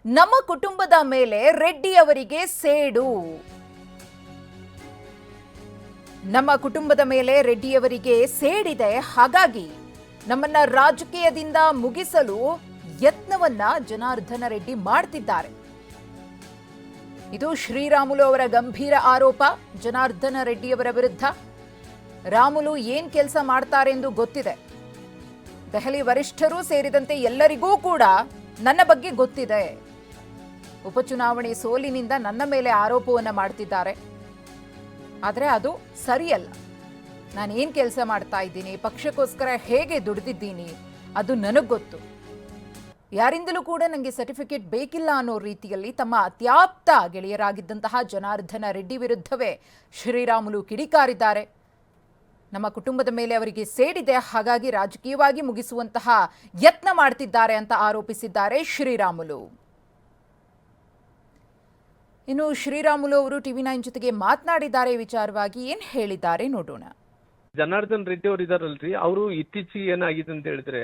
ನಮ್ಮ ಕುಟುಂಬದ ಮೇಲೆ ರೆಡ್ಡಿ ಅವರಿಗೆ ಸೇಡು. ನಮ್ಮ ಕುಟುಂಬದ ಮೇಲೆ ರೆಡ್ಡಿಯವರಿಗೆ ಸೇಡಿದೆ. ಹಾಗಾಗಿ ನಮ್ಮನ್ನ ರಾಜಕೀಯದಿಂದ ಮುಗಿಸಲು ಯತ್ನವನ್ನ ಜನಾರ್ದನ ರೆಡ್ಡಿ ಮಾಡ್ತಿದ್ದಾರೆ. ಇದು ಶ್ರೀರಾಮುಲು ಅವರ ಗಂಭೀರ ಆರೋಪ ಜನಾರ್ದನ ರೆಡ್ಡಿಯವರ ವಿರುದ್ಧ. ರಾಮುಲು ಏನ್ ಕೆಲಸ ಮಾಡ್ತಾರೆಂದು ಗೊತ್ತಿದೆ. ದೆಹಲಿ ವರಿಷ್ಠರು ಸೇರಿದಂತೆ ಎಲ್ಲರಿಗೂ ಕೂಡ ನನ್ನ ಬಗ್ಗೆ ಗೊತ್ತಿದೆ. ಉಪಚುನಾವಣೆ ಸೋಲಿನಿಂದ ನನ್ನ ಮೇಲೆ ಆರೋಪವನ್ನ ಮಾಡ್ತಿದ್ದಾರೆ. ಆದರೆ ಅದು ಸರಿಯಲ್ಲ. ನಾನು ಏನ್ ಕೆಲಸ ಮಾಡ್ತಾ ಇದ್ದೀನಿ, ಪಕ್ಷಕ್ಕೋಸ್ಕರ ಹೇಗೆ ದುಡಿದಿದ್ದೀನಿ, ಅದು ನನಗೆ ಗೊತ್ತು. ಯಾರಿಂದಲೂ ಕೂಡ ನನಗೆ ಸರ್ಟಿಫಿಕೇಟ್ ಬೇಕಿಲ್ಲ ಅನ್ನೋ ರೀತಿಯಲ್ಲಿ ತಮ್ಮ ಅತ್ಯಾಪ್ತ ಗೆಳೆಯರಾಗಿದ್ದಂತಹ ಜನಾರ್ದನ ರೆಡ್ಡಿ ವಿರುದ್ಧವೇ ಶ್ರೀರಾಮುಲು ಕಿಡಿಕಾರಿದ್ದಾರೆ. ನಮ್ಮ ಕುಟುಂಬದ ಮೇಲೆ ಅವರಿಗೆ ಸೇಡಿದೆ, ಹಾಗಾಗಿ ರಾಜಕೀಯವಾಗಿ ಮುಗಿಸುವಂತಹ ಯತ್ನ ಮಾಡ್ತಿದ್ದಾರೆ ಅಂತ ಆರೋಪಿಸಿದ್ದಾರೆ ಶ್ರೀರಾಮುಲು. ಇನ್ನು ಶ್ರೀರಾಮುಲು ಅವರು ಟಿವಿ9 ಜೊತೆಗೆ ಮಾತನಾಡಿದ್ದಾರೆ. ವಿಚಾರವಾಗಿ ಏನ್ ಹೇಳಿದ್ದಾರೆ ನೋಡೋಣ. ಜನಾರ್ದನ್ ರೆಡ್ಡಿ ಅವರು ಇದಾರಲ್ರಿ, ಅವರು ಇತ್ತೀಚೆಗೆ ಏನಾಗಿದೆ ಅಂತ ಹೇಳಿದ್ರೆ,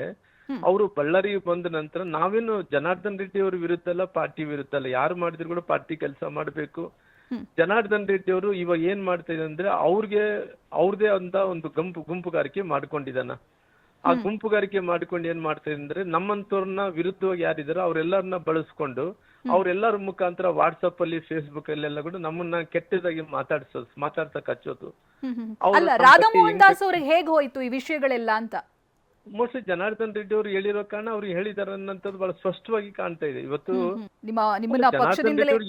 ಅವರು ಬಳ್ಳಾರಿಗೆ ಬಂದ ನಂತರ ನಾವೇನು ಜನಾರ್ದನ್ ರೆಡ್ಡಿ ಅವ್ರ ವಿರುದ್ಧ ಅಲ್ಲ, ಪಾರ್ಟಿ ವಿರುದ್ಧ ಅಲ್ಲ, ಯಾರು ಮಾಡಿದ್ರು ಕೂಡ ಪಾರ್ಟಿ ಕೆಲಸ ಮಾಡ್ಬೇಕು. ಜನಾರ್ದನ್ ರೆಡ್ಡಿ ಅವರು ಇವಾಗ ಏನ್ ಮಾಡ್ತಾ ಇದ್ದಾರೆ ಅಂದ್ರೆ, ಅವ್ರದೇ ಅಂತ ಒಂದು ಗುಂಪುಗಾರಿಕೆ ಮಾಡ್ಕೊಂಡಿದ್ದಾನ. ಆ ಗುಂಪುಗಾರಿಕೆ ಮಾಡ್ಕೊಂಡು ಏನ್ ಮಾಡ್ತಾ ಇದೆ ಅಂದ್ರೆ, ನಮ್ಮಂತವ್ರನ್ನ ವಿರುದ್ಧವಾಗಿ ಯಾರಿದಾರೋ ಅವ್ರೆಲ್ಲರನ್ನ ಬಳಸ್ಕೊಂಡು ಅವ್ರೆಲ್ಲರ ಮುಖಾಂತರ ವಾಟ್ಸಪ್ ಅಲ್ಲಿ, ಫೇಸ್ಬುಕ್ ಅಲ್ಲೆಲ್ಲ ಕೂಡ ನಮ್ಮನ್ನ ಕೆಟ್ಟದಾಗಿ ಮಾತಾಡ್ಸಕ್ ಹಚ್ಚೋದು. ಅಲ್ಲ, ರಾಧಾ ಮೋಹನ್ ದಾಸ್ ಅವ್ರಿಗೆ ಹೇಗ್ ಹೋಯ್ತು ಈ ವಿಷಯಗಳೆಲ್ಲ ಅಂತ ಮೋಸ್ಟ್ಲಿ ಜನಾರ್ದನ್ ರೆಡ್ಡಿ ಅವರು ಹೇಳಿರೋ ಕಾರಣ ಅವ್ರಿಗೆ ಹೇಳಿದಾರೆ ಅನ್ನೋದು ಬಹಳ ಸ್ಪಷ್ಟವಾಗಿ ಕಾಣ್ತಾ ಇದೆ. ಇವತ್ತು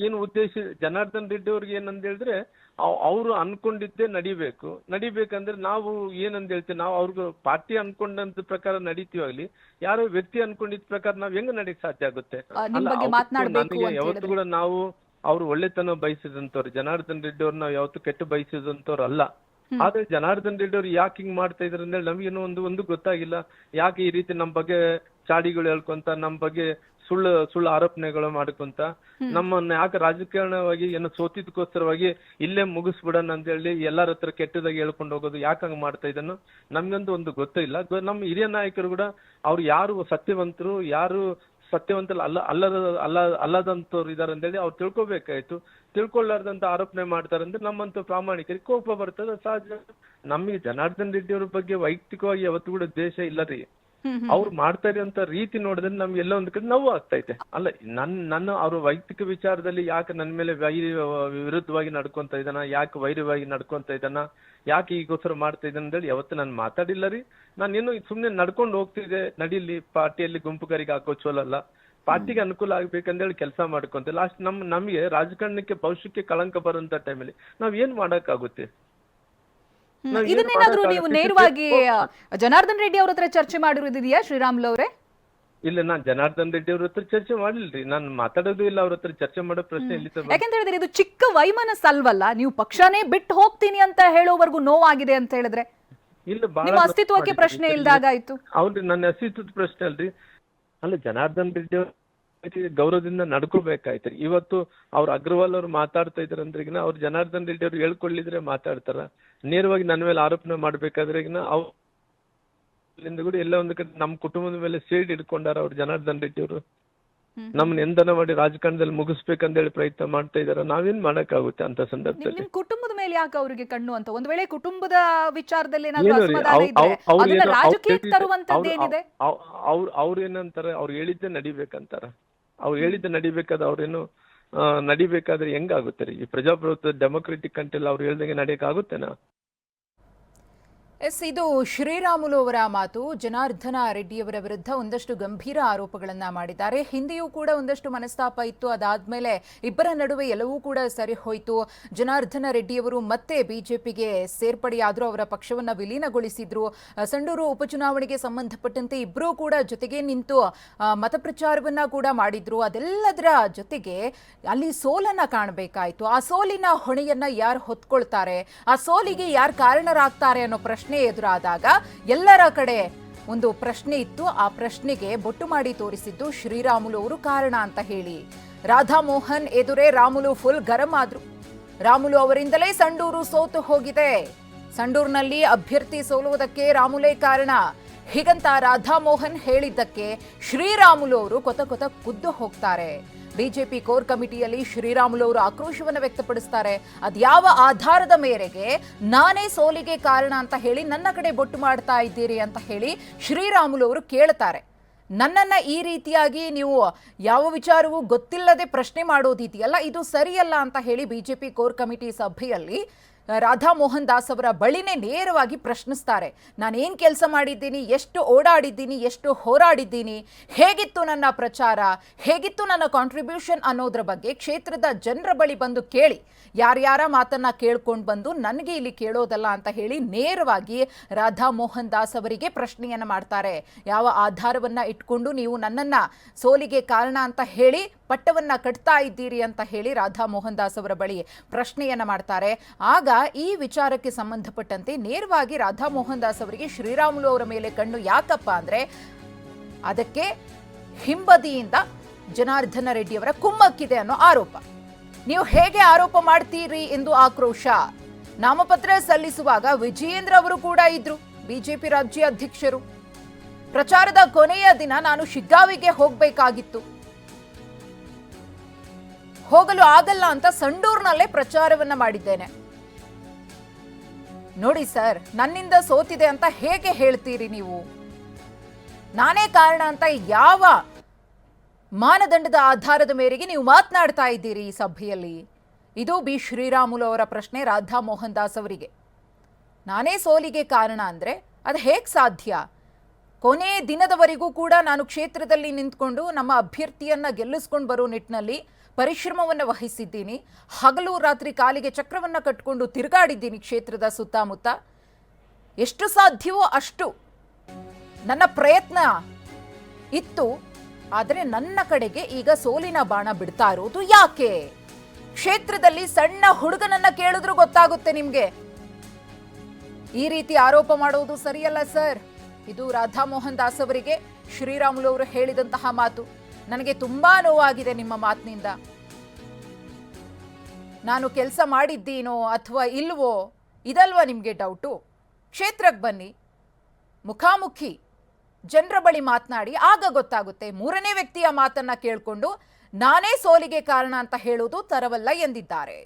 ಏನು ಉದ್ದೇಶ, ಜನಾರ್ದನ್ ರೆಡ್ಡಿ ಅವ್ರಿಗೆ ಏನಂತ ಹೇಳಿದ್ರೆ, ಅವ್ರು ಅನ್ಕೊಂಡಿದ್ದೇ ನಡಿಬೇಕಂದ್ರೆ ನಾವು ಏನಂತ ಹೇಳ್ತೀವಿ, ನಾವು ಅವ್ರಿಗೆ ಪಾರ್ಟಿ ಅನ್ಕೊಂಡಂತ ಪ್ರಕಾರ ನಡೀತೀವಾಗ್ಲಿ, ಯಾರೋ ವ್ಯಕ್ತಿ ಅನ್ಕೊಂಡಿದ್ ಪ್ರಕಾರ ನಾವ್ ಹೆಂಗ್ ನಡೀಕ್ ಸಾಧ್ಯ ಆಗುತ್ತೆ? ನನಗೆ ಯಾವತ್ತು ಕೂಡ ನಾವು ಅವ್ರು ಒಳ್ಳೆತನ ಬಯಸಿದಂತವ್ರು, ಜನಾರ್ದನ್ ರೆಡ್ಡಿ ಅವ್ರು ನಾವ್ ಯಾವತ್ತು ಕೆಟ್ಟ ಬಯಸಿದಂತವ್ರು ಅಲ್ಲ. ಆದ್ರೆ ಜನಾರ್ದನ್ ರೆಡ್ಡಿ ಅವ್ರು ಯಾಕೆ ಹಿಂಗ್ ಮಾಡ್ತಾ ಇದಾರೆ ಅಂದ್ರೆ ನಮ್ಗೇನೋ ಒಂದು ಗೊತ್ತಾಗಿಲ್ಲ. ಯಾಕೆ ಈ ರೀತಿ ನಮ್ ಬಗ್ಗೆ ಚಾಡಿಗಳು ಹೇಳ್ಕೊಂತ, ನಮ್ ಬಗ್ಗೆ ಸುಳ್ಳು ಆರೋಪಣೆಗಳು ಮಾಡ್ಕೊಂತ, ನಮ್ಮನ್ನ ಯಾಕೆ ರಾಜಕಾರಣವಾಗಿ ಏನೋ ಸೋತಿದ್ಕೋಸ್ಕರವಾಗಿ ಇಲ್ಲೇ ಮುಗಿಸ್ಬಿಡೋಣ ಅಂತ ಹೇಳಿ ಎಲ್ಲಾರ ಹತ್ರ ಕೆಟ್ಟದಾಗಿ ಹೇಳ್ಕೊಂಡು ಹೋಗೋದು, ಯಾಕೆ ಹಂಗ ಮಾಡ್ತಾ ಇದನ್ನು ನಮ್ಗಂತೂ ಒಂದು ಗೊತ್ತಿಲ್ಲ. ನಮ್ಮ ಹಿರಿಯ ನಾಯಕರು ಕೂಡ ಅವ್ರು ಯಾರು ಸತ್ಯವಂತರು, ಯಾರು ಅಲ್ಲದಂತವ್ರು ಇದಾರೆ ಅಂತೇಳಿ ಅವ್ರು ತಿಳ್ಕೊಬೇಕಾಯ್ತು. ತಿಳ್ಕೊಳ್ಳಾರ್ದಂತ ಆರೋಪಣೆ ಮಾಡ್ತಾರೆ ಅಂದ್ರೆ ನಮ್ಮಂತ ಪ್ರಾಮಾಣಿಕರಿಗೆ ಕೋಪ ಬರ್ತದೆ, ಸಹಜ. ನಮಗೆ ಜನಾರ್ದನ್ ರೆಡ್ಡಿ ಅವ್ರ ಬಗ್ಗೆ ವೈಯಕ್ತಿಕವಾಗಿ ಯಾವತ್ತೂ ಕೂಡ ದ್ವೇಷ ಇಲ್ಲ ರೀ. ಅವ್ರು ಮಾಡ್ತಾ ಇರೋಂತ ರೀತಿ ನೋಡಿದ್ರೆ ನಮ್ಗೆ ಎಲ್ಲ ಒಂದ್ ಕಡೆ ನೋವು ಆಗ್ತೈತೆ. ಅಲ್ಲ, ನನ್ನ ಅವ್ರ ವೈಯಕ್ತಿಕ ವಿಚಾರದಲ್ಲಿ ಯಾಕೆ ನನ್ನ ಮೇಲೆ ವಿರುದ್ಧವಾಗಿ ನಡ್ಕೊಂತ ಇದ್ದಾನ, ಯಾಕೆ ವೈರವಾಗಿ ನಡ್ಕೊಂತ ಇದ್ದಾನ, ಯಾಕೆ ಈಗೋಸ್ಕರ ಮಾಡ್ತಾ ಇದ್ದಾನ ಅಂತೇಳಿ ಯಾವತ್ತು ನಾನು ಮಾತಾಡಿಲ್ಲ ರೀ. ನಾನೇನು ಸುಮ್ನೆ ನಡ್ಕೊಂಡು ಹೋಗ್ತಿದ್ದೆ, ನಡೀಲಿ, ಪಾರ್ಟಿಯಲ್ಲಿ ಗುಂಪುಗಾರಿಗೆ ಹಾಕೋ ಚೋಲಲ್ಲ, ಪಾರ್ಟಿಗೆ ಅನುಕೂಲ ಆಗ್ಬೇಕಂದೇಳಿ ಕೆಲಸ ಮಾಡ್ಕೊಂತ ಲಾಸ್ಟ್ ನಮ್ಗೆ ರಾಜಕಾರಣಕ್ಕೆ ಭವಿಷ್ಯಕ್ಕೆ ಕಳಂಕ ಬರುವಂತ ಟೈಮಲ್ಲಿ ನಾವ್ ಏನ್ ಮಾಡಕ್ಕಾಗುತ್ತೆ? ಇದನ್ನೇನಾದ್ರೂ ನೀವು ನೇರವಾಗಿ ಜನಾರ್ದನ್ ರೆಡ್ಡಿ ಅವ್ರ ಹತ್ರ ಚರ್ಚೆ ಮಾಡಿರೋದಿದೆಯಾ ಶ್ರೀರಾಮುಲು ಅವರೇ? ಇಲ್ಲ, ನಾನ್ ಜನಾರ್ದನ್ ರೆಡ್ಡಿ ಅವ್ರ ಹತ್ರ ಚರ್ಚೆ ಮಾಡಿಲ್ರಿ. ನಾನು ಮಾತಾಡೋದು ಇಲ್ಲ, ಅವ್ರ ಹತ್ರ ಚರ್ಚೆ ಮಾಡೋ ಪ್ರಶ್ನೆ ಇಲ್ಲಿ. ಯಾಕಂತ ಹೇಳಿದ್ರೆ ಇದು ಚಿಕ್ಕ ವೈಮನಸ್ ಅಲ್ವಲ್ಲ, ನೀವು ಪಕ್ಷನೇ ಬಿಟ್ಟು ಹೋಗ್ತೀನಿ ಅಂತ ಹೇಳೋವರೆಗೂ ನೋವಾಗಿದೆ ಅಂತ ಹೇಳಿದ್ರೆ ಇಲ್ಲ, ನಿಮ್ಮ ಅಸ್ತಿತ್ವಕ್ಕೆ ಪ್ರಶ್ನೆ ಇಲ್ದಾಗಾಯ್ತು. ಹೌದ್ರಿ, ನನ್ನ ಅಸ್ತಿತ್ವದ ಪ್ರಶ್ನೆ ಅಲ್ರಿ. ಅಲ್ಲ, ಜನಾರ್ದನ್ ರೆಡ್ಡಿ ಗೌರವದಿಂದ ನಡ್ಕೋಬೇಕಾಯ್ತ್ರಿ. ಇವತ್ತು ಅವ್ರ ಅಗ್ರವಾಲ್ ಅವ್ರು ಮಾತಾಡ್ತಾ ಇದ್ರಂದ್ರಿಗಿನ ಅವ್ರು ಜನಾರ್ದನ್ ರೆಡ್ಡಿ ಅವ್ರು ಹೇಳ್ಕೊಳ್ಳಿದ್ರೆ ಮಾತಾಡ್ತಾರ. ನೇರವಾಗಿ ನನ್ನ ಮೇಲೆ ಆರೋಪಣೆ ಮಾಡ್ಬೇಕಾದ್ರೆಗಿನ ಅವ್ರಿಂದ ಕೂಡ ಎಲ್ಲ ಒಂದು ಕಡೆ ನಮ್ ಕುಟುಂಬದ ಮೇಲೆ ಸೇಡ್ ಇಟ್ಕೊಂಡಾರ ಅವ್ರು ಜನಾರ್ದನ್ ರೆಡ್ಡಿ ಅವರು. ನಮ್ಮನ್ನ ಎಂದನ ಮಾಡಿ ರಾಜಕಾರಣದಲ್ಲಿ ಮುಗಿಸ್ಬೇಕಂತ ಹೇಳಿ ಪ್ರಯತ್ನ ಮಾಡ್ತಾ ಇದಾರ. ನಾವೇನ್ ಮಾಡಕ್ಕಾಗುತ್ತೆ ಅಂತ ಸಂದರ್ಭದಲ್ಲಿ? ಕುಟುಂಬದ ಮೇಲೆ ಯಾಕೆ ಅವ್ರಿಗೆ ಕಣ್ಣು ಅಂತ? ಒಂದ್ ವೇಳೆ ಕುಟುಂಬದ ವಿಚಾರದಲ್ಲಿ ರಾಜಕೀಯಕ್ಕೆ ತರುವಂತದ್ದೇನಿದೆ? ಅವ್ರು ಏನಂತಾರೆ, ಅವ್ರು ಹೇಳಿದ್ದೆ ನಡಿಬೇಕಂತಾರ. ಅವ್ರು ಹೇಳಿದ್ದೆ ನಡಿಬೇಕಾದ ಅವ್ರೇನು ನಡಿಬೇಕಾದ್ರೆ ಹೆಂಗಾಗುತ್ತೆ ರೀ? ಈ ಪ್ರಜಾಪ್ರಭುತ್ವ ಡೆಮೊಕ್ರೆಟಿಕ್ ಕಂಟ್ರಿಯಲ್ಲಿ ಅವ್ರು ಹೇಳ್ದಂಗೆ ನಡೆಯಕ್ ಆಗುತ್ತೇನಾ? ಇದು ಶ್ರೀರಾಮುಲು ಅವರ ಮಾತು. ಜನಾರ್ದನ ರೆಡ್ಡಿಯವರ ವಿರುದ್ಧ ಒಂದಷ್ಟು ಗಂಭೀರ ಆರೋಪಗಳನ್ನ ಮಾಡಿದ್ದಾರೆ. ಹಿಂದೆಯೂ ಕೂಡ ಒಂದಷ್ಟು ಮನಸ್ತಾಪ ಇತ್ತು, ಅದಾದ್ಮೇಲೆ ಇಬ್ಬರ ನಡುವೆ ಎಲ್ಲವೂ ಕೂಡ ಸರಿ ಹೋಯಿತು. ಜನಾರ್ದನ ರೆಡ್ಡಿಯವರು ಮತ್ತೆ ಬಿಜೆಪಿಗೆ ಸೇರ್ಪಡೆಯಾದ್ರು, ಅವರ ಪಕ್ಷವನ್ನ ವಿಲೀನಗೊಳಿಸಿದ್ರು. ಸಂಡೂರು ಉಪಚುನಾವಣೆಗೆ ಸಂಬಂಧಪಟ್ಟಂತೆ ಇಬ್ಬರೂ ಕೂಡ ಜೊತೆಗೆ ನಿಂತು ಮತಪ್ರಚಾರವನ್ನ ಕೂಡ ಮಾಡಿದ್ರು. ಅದೆಲ್ಲದರ ಜೊತೆಗೆ ಅಲ್ಲಿ ಸೋಲನ್ನ ಕಾಣಬೇಕಾಯ್ತು. ಆ ಸೋಲಿನ ಹೊಣೆಯನ್ನ ಯಾರು ಹೊತ್ಕೊಳ್ತಾರೆ, ಆ ಸೋಲಿಗೆ ಯಾರು ಕಾರಣರಾಗ್ತಾರೆ ಅನ್ನೋ ಪ್ರಶ್ನೆ ಎದುರಾದಾಗ ಎಲ್ಲರ ಕಡೆ ಒಂದು ಪ್ರಶ್ನೆ ಇತ್ತು. ಆ ಪ್ರಶ್ನೆಗೆ ಬೊಟ್ಟು ಮಾಡಿ ತೋರಿಸಿದ್ದು ಶ್ರೀರಾಮುಲು ಅವರು ಕಾರಣ ಅಂತ ಹೇಳಿ ರಾಧಾ ಮೋಹನ್ ಎದುರೇ ರಾಮುಲು ಫುಲ್ ಗರಂ ಆದ್ರು. ರಾಮುಲು ಅವರಿಂದಲೇ ಸಂಡೂರು ಸೋತು ಹೋಗಿದೆ, ಸಂಡೂರಿನಲ್ಲಿ ಅಭ್ಯರ್ಥಿ ಸೋಲುವುದಕ್ಕೆ ರಾಮುಲೇ ಕಾರಣ, ಹೀಗಂತ ರಾಧಾ ಮೋಹನ್ ಹೇಳಿದ್ದಕ್ಕೆ ಶ್ರೀರಾಮುಲು ಅವರು ಕೊತ ಕೊತ ಕುದ್ದು ಹೋಗ್ತಾರೆ. ಬಿಜೆಪಿ ಕೋರ್ ಕಮಿಟಿಯಲ್ಲಿ ಶ್ರೀರಾಮುಲು ಅವರು ಆಕ್ರೋಶವನ್ನು ವ್ಯಕ್ತಪಡಿಸ್ತಾರೆ. ಅದ್ಯಾವ ಆಧಾರದ ಮೇರೆಗೆ ನಾನೇ ಸೋಲಿಗೆ ಕಾರಣ ಅಂತ ಹೇಳಿ ನನ್ನ ಕಡೆ ಬೊಟ್ಟು ಮಾಡ್ತಾ ಇದ್ದೀರಿ ಅಂತ ಹೇಳಿ ಶ್ರೀರಾಮುಲು ಅವರು ಕೇಳ್ತಾರೆ. ನನ್ನನ್ನ ಈ ರೀತಿಯಾಗಿ ನೀವು ಯಾವ ವಿಚಾರವೂ ಗೊತ್ತಿಲ್ಲದೆ ಪ್ರಶ್ನೆ ಮಾಡೋದಿದೆಯಲ್ಲ, ಇದು ಸರಿಯಲ್ಲ ಅಂತ ಹೇಳಿ ಬಿಜೆಪಿ ಕೋರ್ ಕಮಿಟಿ ಸಭೆಯಲ್ಲಿ ರಾಧಾ ಮೋಹನ್ ದಾಸ್ ಅವರ ಬಳಿನೇ ನೇರವಾಗಿ ಪ್ರಶ್ನಿಸ್ತಾರೆ. ನಾನೇನು ಕೆಲಸ ಮಾಡಿದ್ದೀನಿ, ಎಷ್ಟು ಓಡಾಡಿದ್ದೀನಿ, ಎಷ್ಟು ಹೋರಾಡಿದ್ದೀನಿ, ಹೇಗಿತ್ತು ನನ್ನ ಪ್ರಚಾರ, ಹೇಗಿತ್ತು ನನ್ನ ಕಾಂಟ್ರಿಬ್ಯೂಷನ್ ಅನ್ನೋದ್ರ ಬಗ್ಗೆ ಕ್ಷೇತ್ರದ ಜನರ ಬಳಿ ಬಂದು ಕೇಳಿ, ಯಾರ್ಯಾರ ಮಾತನ್ನ ಕೇಳ್ಕೊಂಡು ಬಂದು ನನಗೆ ಇಲ್ಲಿ ಕೇಳೋದಲ್ಲ ಅಂತ ಹೇಳಿ ನೇರವಾಗಿ ರಾಧಾ ಮೋಹನ್ ದಾಸ್ ಅವರಿಗೆ ಪ್ರಶ್ನೆಯನ್ನು ಮಾಡ್ತಾರೆ. ಯಾವ ಆಧಾರವನ್ನ ಇಟ್ಕೊಂಡು ನೀವು ನನ್ನನ್ನ ಸೋಲಿಗೆ ಕಾರಣ ಅಂತ ಹೇಳಿ ಪಟ್ಟವನ್ನ ಕಟ್ತಾ ಇದ್ದೀರಿ ಅಂತ ಹೇಳಿ ರಾಧಾ ಮೋಹನ್ ದಾಸ್ ಅವರ ಬಳಿ ಪ್ರಶ್ನೆಯನ್ನ ಮಾಡ್ತಾರೆ. ಆಗ ಈ ವಿಚಾರಕ್ಕೆ ಸಂಬಂಧಪಟ್ಟಂತೆ ನೇರವಾಗಿ ರಾಧಾ ಮೋಹನ್ ದಾಸ್ ಅವರಿಗೆ ಶ್ರೀರಾಮುಲು ಅವರ ಮೇಲೆ ಕಣ್ಣು ಯಾಕಪ್ಪ ಅಂದ್ರೆ ಅದಕ್ಕೆ ಹಿಂಬದಿಯಿಂದ ಜನಾರ್ದನ ರೆಡ್ಡಿ ಅವರ ಕುಮ್ಮಕ್ಕಿದೆ ಅನ್ನೋ ಆರೋಪ. ನೀವು ಹೇಗೆ ಆರೋಪ ಮಾಡ್ತೀರಿ ಎಂದು ಆಕ್ರೋಶ. ನಾಮಪತ್ರ ಸಲ್ಲಿಸುವಾಗ ವಿಜಯೇಂದ್ರ ಅವರು ಕೂಡ ಇದ್ರು, ಬಿಜೆಪಿ ರಾಜ್ಯ ಅಧ್ಯಕ್ಷರು. ಪ್ರಚಾರದ ಕೊನೆಯ ದಿನ ನಾನು ಶಿಗ್ಗಾವಿಗೆ ಹೋಗಬೇಕಾಗಿತ್ತು, ಹೋಗಲು ಆಗಲ್ಲ ಅಂತ ಸಂಡೂರ್ನಲ್ಲೇ ಪ್ರಚಾರವನ್ನ ಮಾಡಿದ್ದೇನೆ. ನೋಡಿ ಸರ್, ನನ್ನಿಂದ ಸೋತಿದೆ ಅಂತ ಹೇಗೆ ಹೇಳ್ತೀರಿ ನೀವು? ನಾನೇ ಕಾರಣ ಅಂತ ಯಾವ ಮಾನದಂಡದ ಆಧಾರದ ಮೇರೆಗೆ ನೀವು ಮಾತನಾಡ್ತಾ ಇದ್ದೀರಿ ಈ ಸಭೆಯಲ್ಲಿ? ಇದು ಬಿ ಶ್ರೀರಾಮುಲು ಅವರ ಪ್ರಶ್ನೆ ರಾಧಾ ಮೋಹನ್ ದಾಸ್ ಅವರಿಗೆ. ನಾನೇ ಸೋಲಿಗೆ ಕಾರಣ ಅಂದ್ರೆ ಅದು ಹೇಗೆ ಸಾಧ್ಯ? ಕೊನೆ ದಿನದವರೆಗೂ ಕೂಡ ನಾನು ಕ್ಷೇತ್ರದಲ್ಲಿ ನಿಂತ್ಕೊಂಡು ನಮ್ಮ ಅಭ್ಯರ್ಥಿಯನ್ನ ಗೆಲ್ಲಿಸ್ಕೊಂಡು ಬರೋ ನಿಟ್ಟಿನಲ್ಲಿ ಪರಿಶ್ರಮವನ್ನು ವಹಿಸಿದ್ದೀನಿ. ಹಗಲು ರಾತ್ರಿ ಕಾಲಿಗೆ ಚಕ್ರವನ್ನು ಕಟ್ಟಿಕೊಂಡು ತಿರುಗಾಡಿದ್ದೀನಿ ಕ್ಷೇತ್ರದ ಸುತ್ತಮುತ್ತ. ಎಷ್ಟು ಸಾಧ್ಯವೋ ಅಷ್ಟು ನನ್ನ ಪ್ರಯತ್ನ ಇತ್ತು. ಆದರೆ ನನ್ನ ಕಡೆಗೆ ಈಗ ಸೋಲಿನ ಬಾಣ ಬಿಡ್ತಾ ಇರೋದು ಯಾಕೆ? ಕ್ಷೇತ್ರದಲ್ಲಿ ಸಣ್ಣ ಹುಡುಗನನ್ನ ಕೇಳಿದ್ರು ಗೊತ್ತಾಗುತ್ತೆ ನಿಮ್ಗೆ. ಈ ರೀತಿ ಆರೋಪ ಮಾಡೋದು ಸರಿಯಲ್ಲ ಸರ್. ಇದು ರಾಧಾ ಮೋಹನ್ ದಾಸ್ ಅವರಿಗೆ ಶ್ರೀರಾಮುಲು ಅವರು ಹೇಳಿದಂತಹ ಮಾತು. ನನಗೆ ತುಂಬಾ ನೋವಾಗಿದೆ ನಿಮ್ಮ ಮಾತಿನಿಂದ. ನಾನು ಕೆಲಸ ಮಾಡಿದ್ದೀನೋ ಅಥವಾ ಇಲ್ವೋ ಇದಲ್ವಾ ನಿಮಗೆ ಡೌಟು? ಕ್ಷೇತ್ರಕ್ಕೆ ಬನ್ನಿ, ಮುಖಾಮುಖಿ ಜನರ ಬಳಿ ಮಾತನಾಡಿ, ಆಗ ಗೊತ್ತಾಗುತ್ತೆ. ಮೂರನೇ ವ್ಯಕ್ತಿಯ ಮಾತನ್ನ ಕೇಳಿಕೊಂಡು ನಾನೇ ಸೋಲಿಗೆ ಕಾರಣ ಅಂತ ಹೇಳುವುದು ತರವಲ್ಲ ಎಂದಿದ್ದಾರೆ.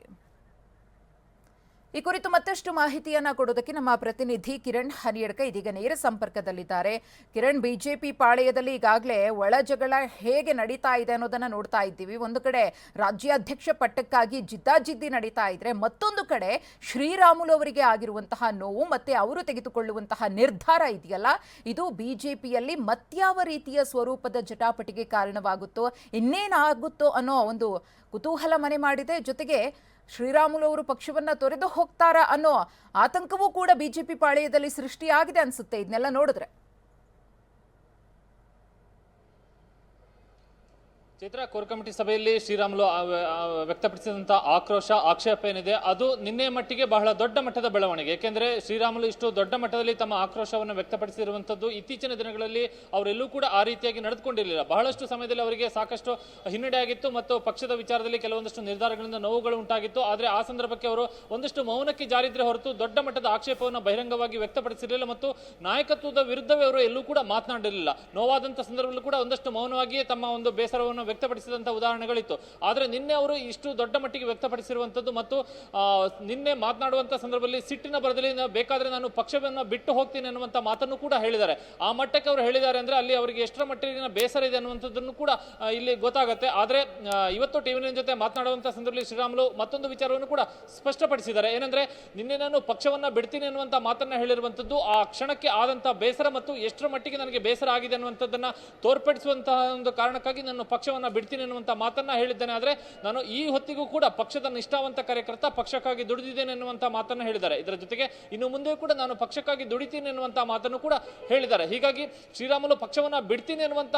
ಈ ಕುರಿತು ಮತ್ತಷ್ಟು ಮಾಹಿತಿಯನ್ನ ಕೊಡೋದಕ್ಕೆ ನಮ್ಮ ಪ್ರತಿನಿಧಿ ಕಿರಣ್ ಹನಿಯಡ್ಕ ಇದೀಗ ನೇರ ಸಂಪರ್ಕದಲ್ಲಿದ್ದಾರೆ. ಕಿರಣ್, ಬಿಜೆಪಿ ಪಾಳೆಯದಲ್ಲಿ ಈಗಾಗಲೇ ಒಳಜಗಳ ಹೇಗೆ ನಡೀತಾ ಇದೆ ಅನ್ನೋದನ್ನ ನೋಡ್ತಾ ಇದ್ದೀವಿ. ಒಂದು ಕಡೆ ರಾಜ್ಯಾಧ್ಯಕ್ಷ ಪಟ್ಟಕ್ಕಾಗಿ ಜಿದ್ದಾಜಿದ್ದಿ ನಡೀತಾ ಇದ್ರೆ, ಮತ್ತೊಂದು ಕಡೆ ಶ್ರೀರಾಮುಲು ಅವರಿಗೆ ಆಗಿರುವಂತಹ ನೋವು ಮತ್ತೆ ಅವರು ತೆಗೆದುಕೊಳ್ಳುವಂತಹ ನಿರ್ಧಾರ ಇದೆಯಲ್ಲ, ಇದು ಬಿಜೆಪಿಯಲ್ಲಿ ಮತ್ಯಾವ ರೀತಿಯ ಸ್ವರೂಪದ ಜಟಾಪಟಿಗೆ ಕಾರಣವಾಗುತ್ತೋ, ಇನ್ನೇನಾಗುತ್ತೋ ಅನ್ನೋ ಒಂದು ಕುತೂಹಲ ಮನೆ ಮಾಡಿದೆ. ಜೊತೆಗೆ ಶ್ರೀರಾಮುಲು ಅವರು ಪಕ್ಷವನ್ನ ತೊರೆದು ಹೋಗ್ತಾರಾ ಅನ್ನೋ ಆತಂಕವೂ ಕೂಡ ಬಿಜೆಪಿ ಪಾಳೆಯದಲ್ಲಿ ಸೃಷ್ಟಿಯಾಗಿದೆ ಅನ್ಸುತ್ತೆ ಇದನ್ನೆಲ್ಲ ನೋಡಿದ್ರೆ. ಚೈತ್ರ, ಕೋರ್ ಕಮಿಟಿ ಸಭೆಯಲ್ಲಿ ಶ್ರೀರಾಮುಲು ವ್ಯಕ್ತಪಡಿಸಿದಂಥ ಆಕ್ರೋಶ, ಆಕ್ಷೇಪ ಏನಿದೆ ಅದು ನಿನ್ನೆ ಮಟ್ಟಿಗೆ ಬಹಳ ದೊಡ್ಡ ಮಟ್ಟದ ಬೆಳವಣಿಗೆ. ಯಾಕೆಂದ್ರೆ ಶ್ರೀರಾಮುಲು ಇಷ್ಟು ದೊಡ್ಡ ಮಟ್ಟದಲ್ಲಿ ತಮ್ಮ ಆಕ್ರೋಶವನ್ನು ವ್ಯಕ್ತಪಡಿಸಿರುವಂಥದ್ದು ಇತ್ತೀಚಿನ ದಿನಗಳಲ್ಲಿ ಅವರೆಲ್ಲೂ ಕೂಡ ಆ ರೀತಿಯಾಗಿ ನಡೆದುಕೊಂಡಿರಲಿಲ್ಲ. ಬಹಳಷ್ಟು ಸಮಯದಲ್ಲಿ ಅವರಿಗೆ ಸಾಕಷ್ಟು ಹಿನ್ನಡೆ ಆಗಿತ್ತು ಮತ್ತು ಪಕ್ಷದ ವಿಚಾರದಲ್ಲಿ ಕೆಲವೊಂದಷ್ಟು ನಿರ್ಧಾರಗಳಿಂದ ನೋವುಗಳು ಉಂಟಾಗಿತ್ತು. ಆದರೆ ಆ ಸಂದರ್ಭಕ್ಕೆ ಅವರು ಒಂದಷ್ಟು ಮೌನಕ್ಕೆ ಜಾರಿದ್ರೆ ಹೊರತು ದೊಡ್ಡ ಮಟ್ಟದ ಆಕ್ಷೇಪವನ್ನು ಬಹಿರಂಗವಾಗಿ ವ್ಯಕ್ತಪಡಿಸಿರಲಿಲ್ಲ ಮತ್ತು ನಾಯಕತ್ವದ ವಿರುದ್ಧವೇ ಅವರು ಎಲ್ಲೂ ಕೂಡ ಮಾತನಾಡಿರಲಿಲ್ಲ. ನೋವಾದಂಥ ಸಂದರ್ಭದಲ್ಲೂ ಕೂಡ ಒಂದಷ್ಟು ಮೌನವಾಗಿಯೇ ತಮ್ಮ ಒಂದು ಬೇಸರವನ್ನು ವ್ಯಕ್ತಪಡಿಸಿದಂಥ ಉದಾಹರಣೆಗಳಿತ್ತು. ಆದರೆ ನಿನ್ನೆ ಅವರು ಇಷ್ಟು ದೊಡ್ಡ ಮಟ್ಟಿಗೆ ವ್ಯಕ್ತಪಡಿಸಿರುವಂಥದ್ದು ಮತ್ತು ನಿನ್ನೆ ಮಾತನಾಡುವಂಥ ಸಂದರ್ಭದಲ್ಲಿ ಸಿಟ್ಟಿನ ಬರದಲ್ಲಿ ಬೇಕಾದ್ರೆ ನಾನು ಪಕ್ಷವನ್ನು ಬಿಟ್ಟು ಹೋಗ್ತೀನಿ ಅನ್ನುವಂಥ ಮಾತನ್ನು ಕೂಡ ಹೇಳಿದ್ದಾರೆ. ಆ ಮಟ್ಟಕ್ಕೆ ಅವರು ಹೇಳಿದ್ದಾರೆ ಅಂದ್ರೆ ಅಲ್ಲಿ ಅವರಿಗೆ ಎಷ್ಟರ ಮಟ್ಟಿಗಿನ ಬೇಸರ ಇದೆ ಅನ್ನುವಂಥದ್ದನ್ನು ಕೂಡ ಇಲ್ಲಿ ಗೊತ್ತಾಗುತ್ತೆ. ಆದರೆ ಇವತ್ತು ಟಿವಿ9 ಜೊತೆ ಮಾತನಾಡುವಂಥ ಸಂದರ್ಭದಲ್ಲಿ ಶ್ರೀರಾಮುಲು ಮತ್ತೊಂದು ವಿಚಾರವನ್ನು ಕೂಡ ಸ್ಪಷ್ಟಪಡಿಸಿದ್ದಾರೆ. ಏನಂದ್ರೆ ನಿನ್ನೆ ನಾನು ಪಕ್ಷವನ್ನ ಬಿಡ್ತೀನಿ ಅನ್ನುವಂಥ ಮಾತನ್ನ ಹೇಳಿರುವಂಥದ್ದು ಆ ಕ್ಷಣಕ್ಕೆ ಆದಂತಹ ಬೇಸರ ಮತ್ತು ಎಷ್ಟರ ಮಟ್ಟಿಗೆ ನನಗೆ ಬೇಸರ ಆಗಿದೆ ಅನ್ನುವಂಥದ್ದನ್ನ ತೋರ್ಪಡಿಸುವಂತಹ ಒಂದು ಕಾರಣಕ್ಕಾಗಿ ನಾನು ಪಕ್ಷವನ್ನು ಬಿಡ್ತೀನಿ ಅನ್ನುವಂಥ ಮಾತನ್ನ ಹೇಳಿದ್ದೇನೆ. ಆದರೆ ನಾನು ಈ ಹೊತ್ತಿಗೂ ಕೂಡ ಪಕ್ಷದ ನಿಷ್ಠಾವಂತ ಕಾರ್ಯಕರ್ತ, ಪಕ್ಷಕ್ಕಾಗಿ ದುಡಿದಿದ್ದೇನೆ ಎನ್ನುವಂಥ ಮಾತನ್ನ ಹೇಳಿದ್ದಾರೆ. ಇದರ ಜೊತೆಗೆ ಇನ್ನು ಮುಂದೆ ಕೂಡ ನಾನು ಪಕ್ಷಕ್ಕಾಗಿ ದುಡಿತೀನಿ ಎನ್ನುವಂಥ ಮಾತನ್ನು ಕೂಡ ಹೇಳಿದ್ದಾರೆ. ಹೀಗಾಗಿ ಶ್ರೀರಾಮುಲು ಪಕ್ಷವನ್ನ ಬಿಡ್ತೀನಿ ಅನ್ನುವಂಥ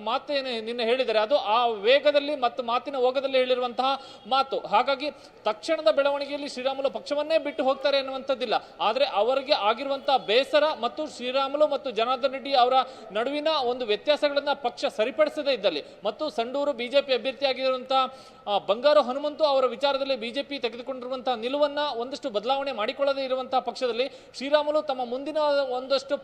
ಮಾತೇನು ನಿನ್ನೆ ಹೇಳಿದ್ದಾರೆ ಅದು ಆ ವೇಗದಲ್ಲಿ ಮತ್ತು ಮಾತಿನ ಓಗದಲ್ಲಿ ಹೇಳಿರುವಂತಹ ಮಾತು. ಹಾಗಾಗಿ ತಕ್ಷಣದ ಬೆಳವಣಿಗೆಯಲ್ಲಿ ಶ್ರೀರಾಮುಲು ಪಕ್ಷವನ್ನೇ ಬಿಟ್ಟು ಹೋಗ್ತಾರೆ ಎನ್ನುವಂಥದ್ದಿಲ್ಲ. ಆದರೆ ಅವರಿಗೆ ಆಗಿರುವಂತಹ ಬೇಸರ ಮತ್ತು ಶ್ರೀರಾಮುಲು ಮತ್ತು ಜನಾರ್ದನ್ ರೆಡ್ಡಿ ಅವರ ನಡುವಿನ ಒಂದು ವ್ಯತ್ಯಾಸಗಳನ್ನ ಪಕ್ಷ ಸರಿಪಡಿಸದೇ ಇದ್ದಲ್ಲಿ ಮತ್ತು ಸಂಡೂರು ಬಿಜೆಪಿ ಅಭ್ಯರ್ಥಿಯಾಗಿರುವಂತಹ ಬಂಗಾರು ಹನುಮಂತು ಅವರ ವಿಚಾರದಲ್ಲಿ ಬಿಜೆಪಿ ತೆಗೆದುಕೊಂಡಿರುವಂತಹ ನಿಲುವನ್ನ ಒಂದಷ್ಟು ಬದಲಾವಣೆ ಮಾಡಿಕೊಳ್ಳದೇ ಇರುವಂತಹ ಪಕ್ಷದಲ್ಲಿ ಶ್ರೀರಾಮುಲು ತಮ್ಮ ಮುಂದಿನ ಒಂದಷ್ಟು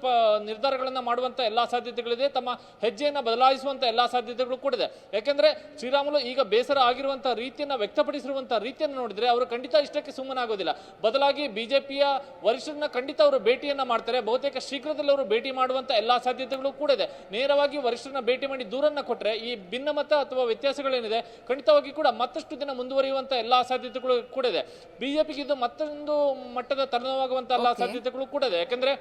ನಿರ್ಧಾರಗಳನ್ನ ಮಾಡುವಂತ ಎಲ್ಲಾ ಸಾಧ್ಯತೆಗಳಿದೆ, ತಮ್ಮ ಹೆಜ್ಜೆಯನ್ನ ಬದಲಾಯಿಸುವಂತ ಎಲ್ಲಾ ಸಾಧ್ಯತೆಗಳು ಕೂಡ ಇದೆ. ಯಾಕೆಂದ್ರೆ ಶ್ರೀರಾಮುಲು ಈಗ ಬೇಸರ ಆಗಿರುವಂತಹ ರೀತಿಯನ್ನ ವ್ಯಕ್ತಪಡಿಸಿರುವಂತಹ ರೀತಿಯನ್ನು ನೋಡಿದ್ರೆ ಅವರು ಖಂಡಿತ ಇಷ್ಟಕ್ಕೆ ಸುಮ್ಮನಾಗೋದಿಲ್ಲ. ಬದಲಾಗಿ ಬಿಜೆಪಿಯ ವರಿಷ್ಠರನ್ನ ಖಂಡಿತ ಅವರು ಭೇಟಿಯನ್ನ ಮಾಡ್ತಾರೆ. ಬಹುತೇಕ ಶೀಘ್ರದಲ್ಲಿ ಅವರು ಭೇಟಿ ಮಾಡುವಂತ ಎಲ್ಲಾ ಸಾಧ್ಯತೆಗಳು ಕೂಡ ಇದೆ. ನೇರವಾಗಿ ವರಿಷ್ಠರನ್ನ ಭೇಟಿ ಮಾಡಿ ದೂರನ್ನ ಕೊಟ್ರೆ ಈ ಭಿನ್ನಮತ ಅಥವಾ ವ್ಯತ್ಯಾಸಗಳೇನಿದೆ ಖಂಡಿತವಾಗಿ ಕೂಡ ಮತ್ತಷ್ಟು ದಿನ ಮುಂದುವರಿಯುವಂತ ಎಲ್ಲಾ ಸಾಧ್ಯತೆಗಳು ಕೂಡ ಇದೆ. ಬಿಜೆಪಿಗೆ ಇದು ಮತ್ತೊಂದು ಮಟ್ಟದ ತಲೆನೋವಾಗುವಂತ ಎಲ್ಲಾ ಸಾಧ್ಯತೆಗಳು ಕೂಡ ಇದೆ. ಯಾಕಂದ್ರೆ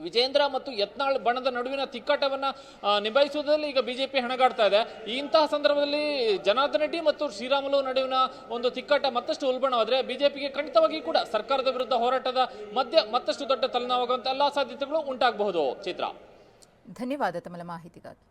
ವಿಜೇಂದ್ರ ಮತ್ತು ಯತ್ನಾಳ್ ಬಣದ ನಡುವಿನ ತಿಕ್ಕಾಟವನ್ನ ನಿಭಾಯಿಸುವುದರಲ್ಲಿ ಈಗ ಬಿಜೆಪಿ ಹೆಣಗಾಡ್ತಾ ಇದೆ. ಇಂತಹ ಸಂದರ್ಭದಲ್ಲಿ ಜನಾರ್ದನ್ ರೆಡ್ಡಿ ಮತ್ತು ಶ್ರೀರಾಮುಲು ನಡುವಿನ ಒಂದು ತಿಕ್ಕಾಟ ಮತ್ತಷ್ಟು ಉಲ್ಬಣವಾದ್ರೆ ಬಿಜೆಪಿಗೆ ಖಂಡಿತವಾಗಿ ಕೂಡ ಸರ್ಕಾರದ ವಿರುದ್ಧ ಹೋರಾಟದ ಮಧ್ಯೆ ಮತ್ತಷ್ಟು ದೊಡ್ಡ ತಲೆನೋವಾಗುವಂತ ಎಲ್ಲಾ ಸಾಧ್ಯತೆಗಳು ಉಂಟಾಗಬಹುದು. ಚಿತ್ರ, ಧನ್ಯವಾದ ತಮ್ಮ ಮಾಹಿತಿಗಾಗಿ.